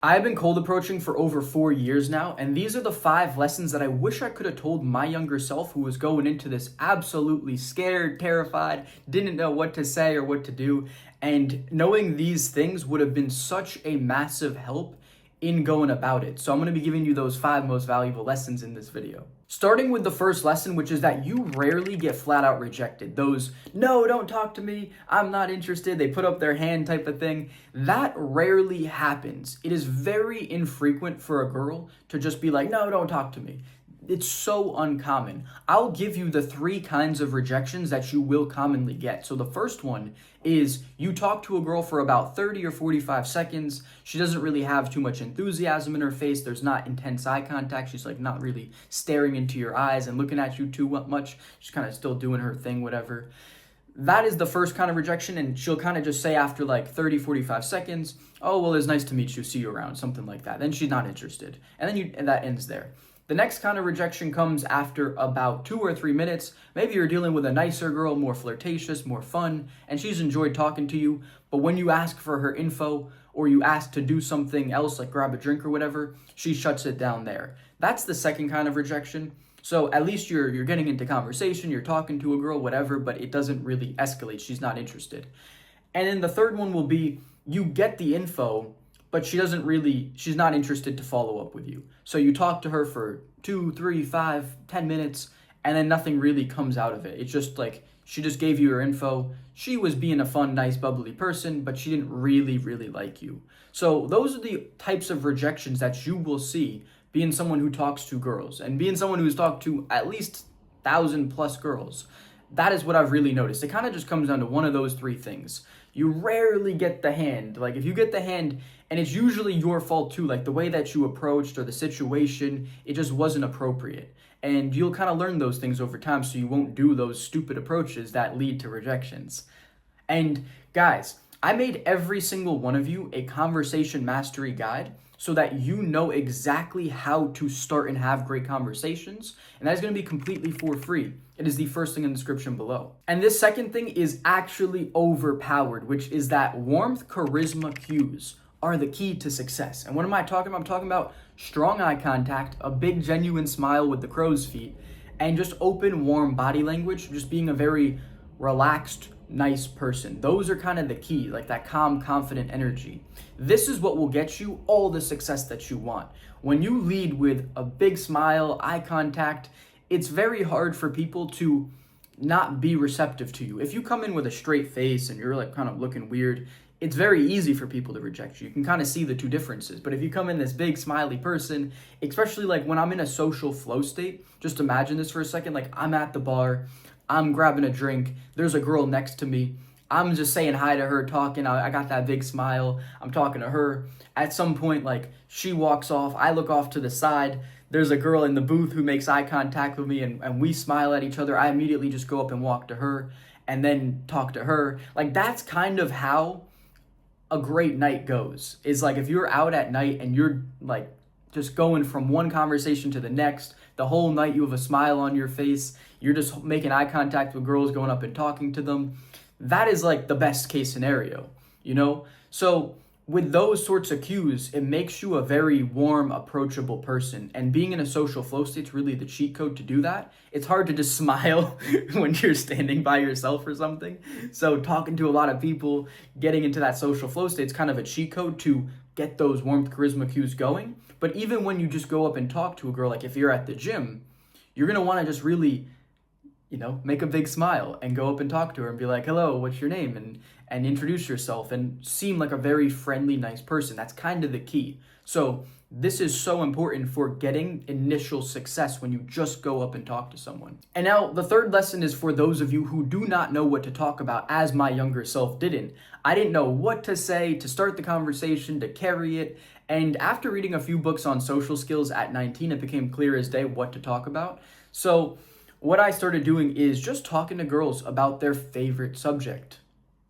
I've been cold approaching for over 4 years now, and these are the 5 lessons that I wish I could have told my younger self who was going into this absolutely scared, terrified, didn't know what to say or what to do. And knowing these things would have been such a massive help in going about it. So I'm going to be giving you those 5 most valuable lessons in this video. Starting with the first lesson, which is that you rarely get flat out rejected. Those, no, don't talk to me, I'm not interested, they put up their hand type of thing. That rarely happens. It is very infrequent for a girl to just be like, no, don't talk to me. It's so uncommon. I'll give you the 3 kinds of rejections that you will commonly get. So the first one is you talk to a girl for about 30 or 45 seconds. She doesn't really have too much enthusiasm in her face. There's not intense eye contact. She's like not really staring into your eyes and looking at you too much. She's kind of still doing her thing, whatever. That is the first kind of rejection, and she'll kind of just say after like 30, 45 seconds, oh, well, it's nice to meet you, see you around, something like that. Then she's not interested. And that ends there. The next kind of rejection comes after about 2 or 3 minutes. Maybe you're dealing with a nicer girl, more flirtatious, more fun, and she's enjoyed talking to you. But when you ask for her info or you ask to do something else, like grab a drink or whatever, she shuts it down there. That's the second kind of rejection. So at least you're getting into conversation, you're talking to a girl, whatever, but it doesn't really escalate. She's not interested. And then the third one will be you get the info, but she's not interested to follow up with you. So you talk to her for 2, 3, 5, 10 minutes, and then nothing really comes out of it. It's just like she just gave you her info. She was being a fun, nice, bubbly person, but she didn't really, really like you. So those are the types of rejections that you will see being someone who talks to girls and being someone who's talked to at least 1,000+ girls. That is what I've really noticed. It kind of just comes down to one of those 3 things. You rarely get the hand. Like if you get the hand, and it's usually your fault too, like the way that you approached or the situation, it just wasn't appropriate. And you'll kind of learn those things over time so you won't do those stupid approaches that lead to rejections. And guys, I made every single one of you a conversation mastery guide so that you know exactly how to start and have great conversations. And that is going to be completely for free. It is the first thing in the description below. And this second thing is actually overpowered, which is that warmth, charisma cues are the key to success. And what am I talking about? I'm talking about strong eye contact, a big genuine smile with the crow's feet, and just open, warm body language, just being a very relaxed, nice person. Those are kind of the key, like that calm, confident energy. This is what will get you all the success that you want. When you lead with a big smile, eye contact, it's very hard for people to not be receptive to you. If you come in with a straight face and you're like kind of looking weird, it's very easy for people to reject you. You can kind of see the 2 differences. But if you come in this big smiley person, especially like when I'm in a social flow state, just imagine this for a second, like I'm at the bar, I'm grabbing a drink, there's a girl next to me, I'm just saying hi to her, talking, I got that big smile, I'm talking to her. At some point, like, she walks off, I look off to the side, there's a girl in the booth who makes eye contact with me, and we smile at each other. I immediately just go up and walk to her, and then talk to her. Like, that's kind of how a great night goes. Is like, if you're out at night and you're, like, just going from one conversation to the next, the whole night you have a smile on your face, you're just making eye contact with girls, going up and talking to them. That is like the best case scenario, you know? So with those sorts of cues, it makes you a very warm, approachable person. And being in a social flow state is really the cheat code to do that. It's hard to just smile when you're standing by yourself or something. So talking to a lot of people, getting into that social flow state is kind of a cheat code to get those warmth, charisma cues going. But even when you just go up and talk to a girl, like if you're at the gym, you're going to want to just really, make a big smile and go up and talk to her and be like, hello, what's your name? And introduce yourself and seem like a very friendly, nice person. That's kind of the key. So this is so important for getting initial success when you just go up and talk to someone. And now the third lesson is for those of you who do not know what to talk about, as my younger self didn't. I didn't know what to say to start the conversation, to carry it. And after reading a few books on social skills at 19, it became clear as day what to talk about. So what I started doing is just talking to girls about their favorite subject.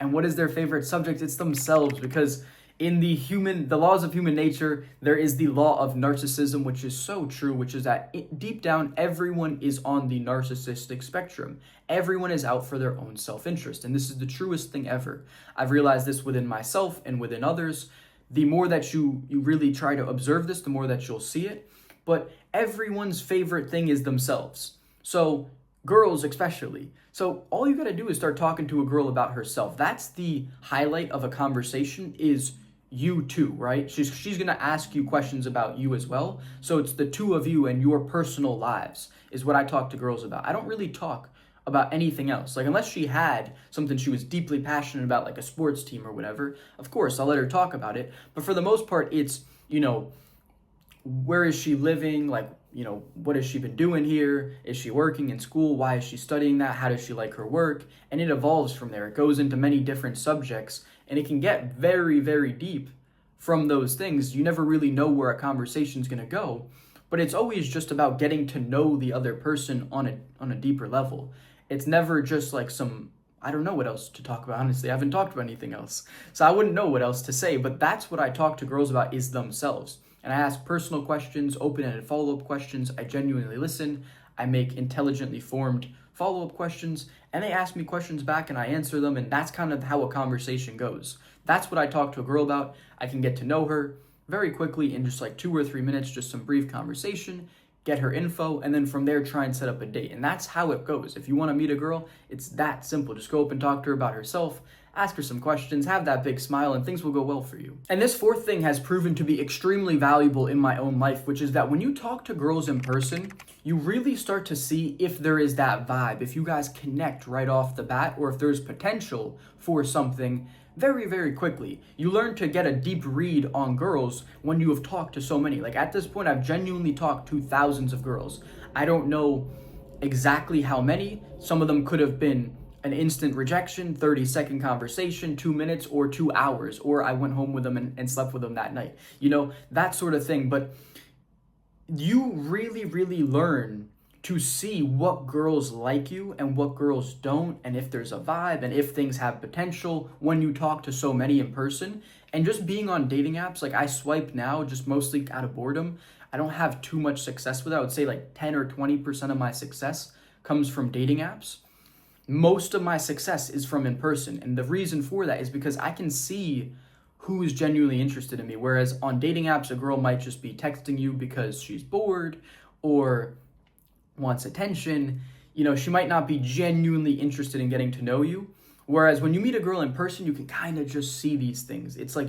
And what is their favorite subject? It's themselves, because in the laws of human nature, there is the law of narcissism, which is so true, which is that deep down, everyone is on the narcissistic spectrum. Everyone is out for their own self-interest. And this is the truest thing ever. I've realized this within myself and within others. the more that you really try to observe this, the more that you'll see it. But everyone's favorite thing is themselves. So girls especially. So all you got to do is start talking to a girl about herself. That's the highlight of a conversation, is you too, right? She's going to ask you questions about you as well. So it's the two of you and your personal lives is what I talk to girls about. I don't really talk about anything else. Like, unless she had something she was deeply passionate about, like a sports team or whatever, of course, I'll let her talk about it. But for the most part, it's, where is she living? Like, what has she been doing here? Is she working in school? Why is she studying that? How does she like her work? And it evolves from there. It goes into many different subjects, and it can get very, very deep from those things. You never really know where a conversation's going to go, but it's always just about getting to know the other person on a deeper level. It's never just like I don't know what else to talk about, honestly. I haven't talked about anything else. So I wouldn't know what else to say, but that's what I talk to girls about, is themselves. And I ask personal questions, open-ended follow-up questions. I genuinely listen. I make intelligently formed follow-up questions, and they ask me questions back and I answer them, and that's kind of how a conversation goes. That's what I talk to a girl about. I can get to know her very quickly in just like 2 or 3 minutes, just some brief conversation, get her info, and then from there try and set up a date. And that's how it goes. If you want to meet a girl, it's that simple. Just go up and talk to her about herself, ask her some questions, have that big smile, and things will go well for you. And this fourth thing has proven to be extremely valuable in my own life, which is that when you talk to girls in person, you really start to see if there is that vibe, if you guys connect right off the bat, or if there's potential for something very, very quickly. You learn to get a deep read on girls when you have talked to so many. Like, at this point, I've genuinely talked to thousands of girls. I don't know exactly how many. Some of them could have been an instant rejection, 30-second conversation, 2 minutes, or 2 hours, or I went home with them and slept with them that night. That sort of thing. But you really, really learn to see what girls like you and what girls don't, and if there's a vibe and if things have potential when you talk to so many in person. And just being on dating apps, like, I swipe now just mostly out of boredom. I don't have too much success with it. I would say like 10 or 20% of my success comes from dating apps. Most of my success is from in person, and the reason for that is because I can see who's genuinely interested in me, whereas on dating apps, a girl might just be texting you because she's bored or wants attention. She might not be genuinely interested in getting to know you. Whereas when you meet a girl in person, you can kind of just see these things. It's like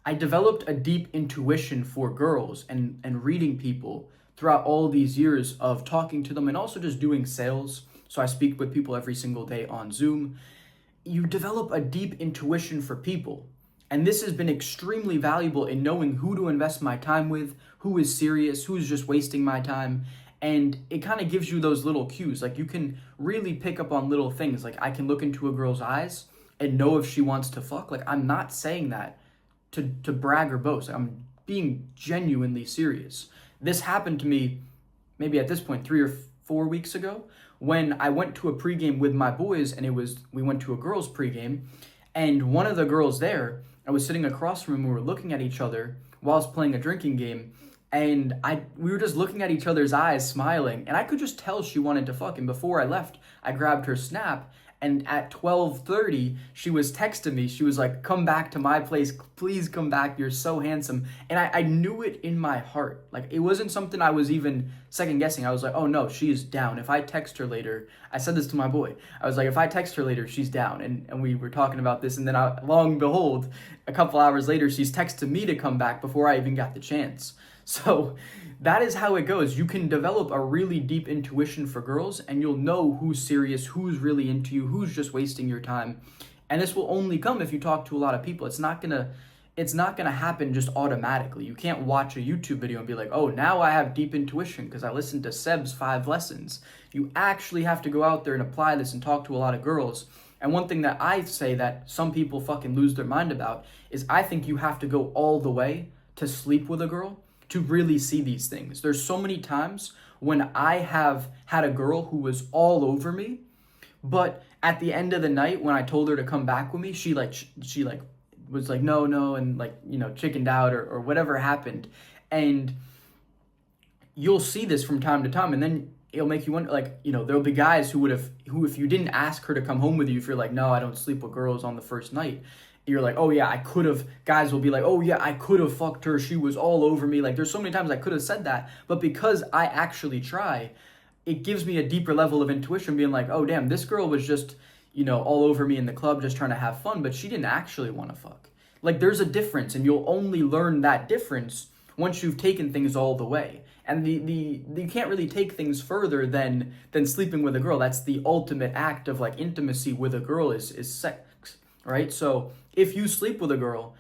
I developed a deep intuition for girls and reading people throughout all these years of talking to them and also just doing sales. So I speak with people every single day on Zoom. You develop a deep intuition for people. And this has been extremely valuable in knowing who to invest my time with, who is serious, who's just wasting my time. And it kind of gives you those little cues. Like, you can really pick up on little things. Like, I can look into a girl's eyes and know if she wants to fuck. Like, I'm not saying that to brag or boast. I'm being genuinely serious. This happened to me maybe at this point 3 or 4 weeks ago when I went to a pregame with my boys, and we went to a girls' pregame, and one of the girls there, I was sitting across from him, we were looking at each other whilst playing a drinking game, and we were just looking at each other's eyes, smiling, and I could just tell she wanted to fuck. And before I left, I grabbed her Snap, and at 12:30, she was texting me. She was like, "Come back to my place. Please come back. You're so handsome." And I knew it in my heart. Like, it wasn't something I was even second guessing. I was like, "Oh no, she's down. If I text her later," I said this to my boy. I was like, "If I text her later, she's down." And we were talking about this. And then long and behold, a couple hours later, she's texting me to come back before I even got the chance. So that is how it goes. You can develop a really deep intuition for girls, and you'll know who's serious, who's really into you, who's just wasting your time. And this will only come if you talk to a lot of people. It's not gonna happen just automatically. You can't watch a YouTube video and be like, "Oh, now I have deep intuition because I listened to Seb's 5 lessons." You actually have to go out there and apply this and talk to a lot of girls. And one thing that I say that some people fucking lose their mind about is I think you have to go all the way to sleep with a girl to really see these things. There's so many times when I have had a girl who was all over me, but at the end of the night when I told her to come back with me, she was like no and chickened out or whatever happened. And you'll see this from time to time, and then it'll make you wonder, there'll be guys who if you didn't ask her to come home with you, if you're like, "No, I don't sleep with girls on the first night," you're like, oh yeah, I could have, guys will be like, oh yeah, I could have fucked her. She was all over me. Like there's so many times I could have said that, but because I actually try, it gives me a deeper level of intuition being like, oh damn, this girl was just, all over me in the club just trying to have fun, but she didn't actually want to fuck. Like there's a difference, and you'll only learn that difference once you've taken things all the way. And the you can't really take things further than sleeping with a girl. That's the ultimate act of like intimacy with a girl is sex, right? So if you sleep with a girl,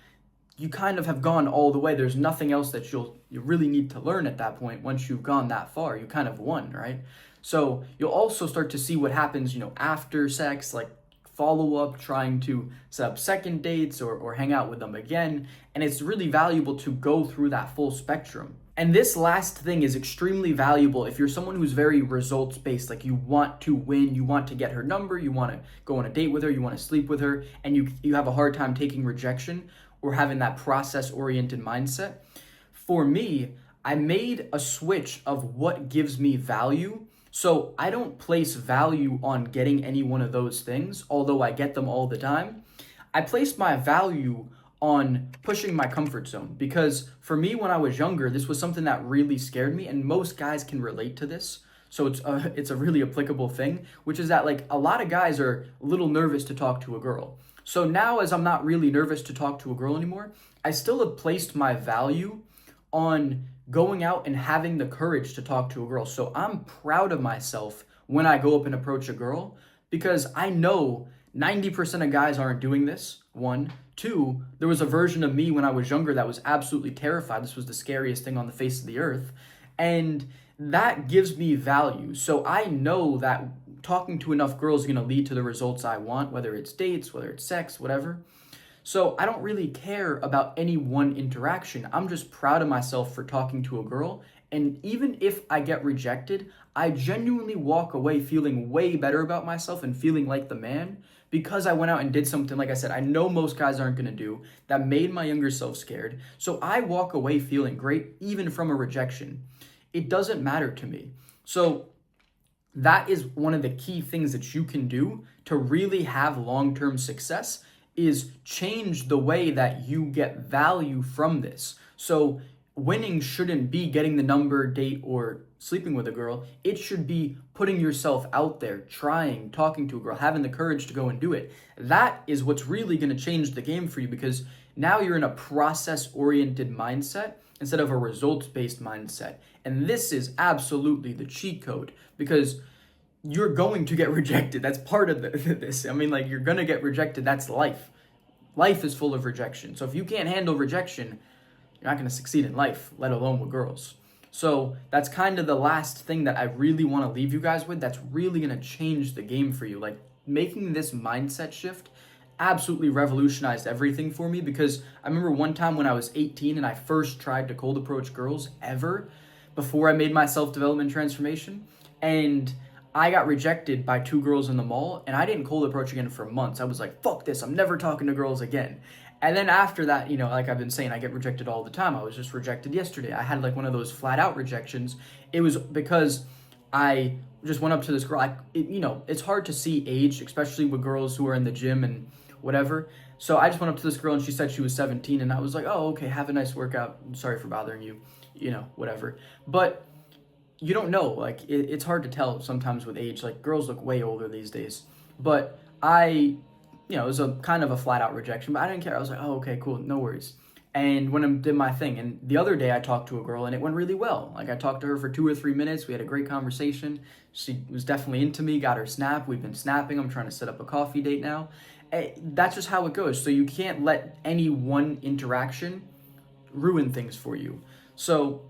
you kind of have gone all the way. There's nothing else that you really need to learn at that point. Once you've gone that far, you kind of won, right? So you'll also start to see what happens, after sex, like follow up, trying to set up second dates or hang out with them again. And it's really valuable to go through that full spectrum. And this last thing is extremely valuable if you're someone who's very results based, like you want to win, you want to get her number, you want to go on a date with her, you want to sleep with her, and you have a hard time taking rejection or having that process oriented mindset. For me, I made a switch of what gives me value. So I don't place value on getting any one of those things, although I get them all the time. I place my value on pushing my comfort zone, because for me, when I was younger, this was something that really scared me, and most guys can relate to this. So it's a really applicable thing, which is that like a lot of guys are a little nervous to talk to a girl. So now, as I'm not really nervous to talk to a girl anymore, I still have placed my value on going out and having the courage to talk to a girl. So I'm proud of myself when I go up and approach a girl, because I know 90% of guys aren't doing this, one. Two, there was a version of me when I was younger that was absolutely terrified. This was the scariest thing on the face of the earth. And that gives me value. So I know that talking to enough girls is going to lead to the results I want, whether it's dates, whether it's sex, whatever. So I don't really care about any one interaction. I'm just proud of myself for talking to a girl. And even if I get rejected, I genuinely walk away feeling way better about myself and feeling like the man, because I went out and did something, like I said, I know most guys aren't going to do, that made my younger self scared. So I walk away feeling great, even from a rejection. It doesn't matter to me. So that is one of the key things that you can do to really have long-term success, is change the way that you get value from this. So winning shouldn't be getting the number, date, or sleeping with a girl. It should be putting yourself out there, trying, talking to a girl, having the courage to go and do it. That is what's really going to change the game for you, because now you're in a process-oriented mindset instead of a results-based mindset. And this is absolutely the cheat code, because you're going to get rejected. That's part of this. I mean, like, you're going to get rejected. That's life. Life is full of rejection. So if you can't handle rejection, you're not going to succeed in life, let alone with girls. So that's kind of the last thing that I really want to leave you guys with. That's really going to change the game for you. Like, making this mindset shift absolutely revolutionized everything for me, because I remember one time when I was 18 and I first tried to cold approach girls ever before I made my self-development transformation, and I got rejected by 2 girls in the mall, and I didn't cold approach again for months. I was like, fuck this, I'm never talking to girls again. And then after that, like I've been saying, I get rejected all the time. I was just rejected yesterday. I had like one of those flat out rejections. It was because I just went up to this girl. It's hard to see age, especially with girls who are in the gym and whatever. So I just went up to this girl and she said she was 17, and I was like, oh, okay, have a nice workout. I'm sorry for bothering you, whatever. But you don't know, like it's hard to tell sometimes with age. Like, girls look way older these days. But it was a kind of a flat out rejection, but I didn't care. I was like, oh, okay, cool, no worries. And when I did my thing, and the other day I talked to a girl and it went really well. Like, I talked to her for 2 or 3 minutes. We had a great conversation. She was definitely into me, got her snap. We've been snapping. I'm trying to set up a coffee date now. That's just how it goes. So you can't let any one interaction ruin things for you. So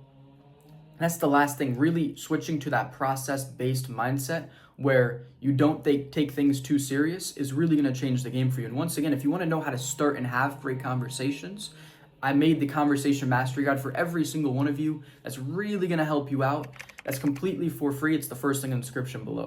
that's the last thing, really switching to that process-based mindset where you don't take things too serious is really going to change the game for you. And once again, if you want to know how to start and have great conversations, I made the Conversation Mastery Guide for every single one of you. That's really going to help you out. That's completely for free. It's the first thing in the description below.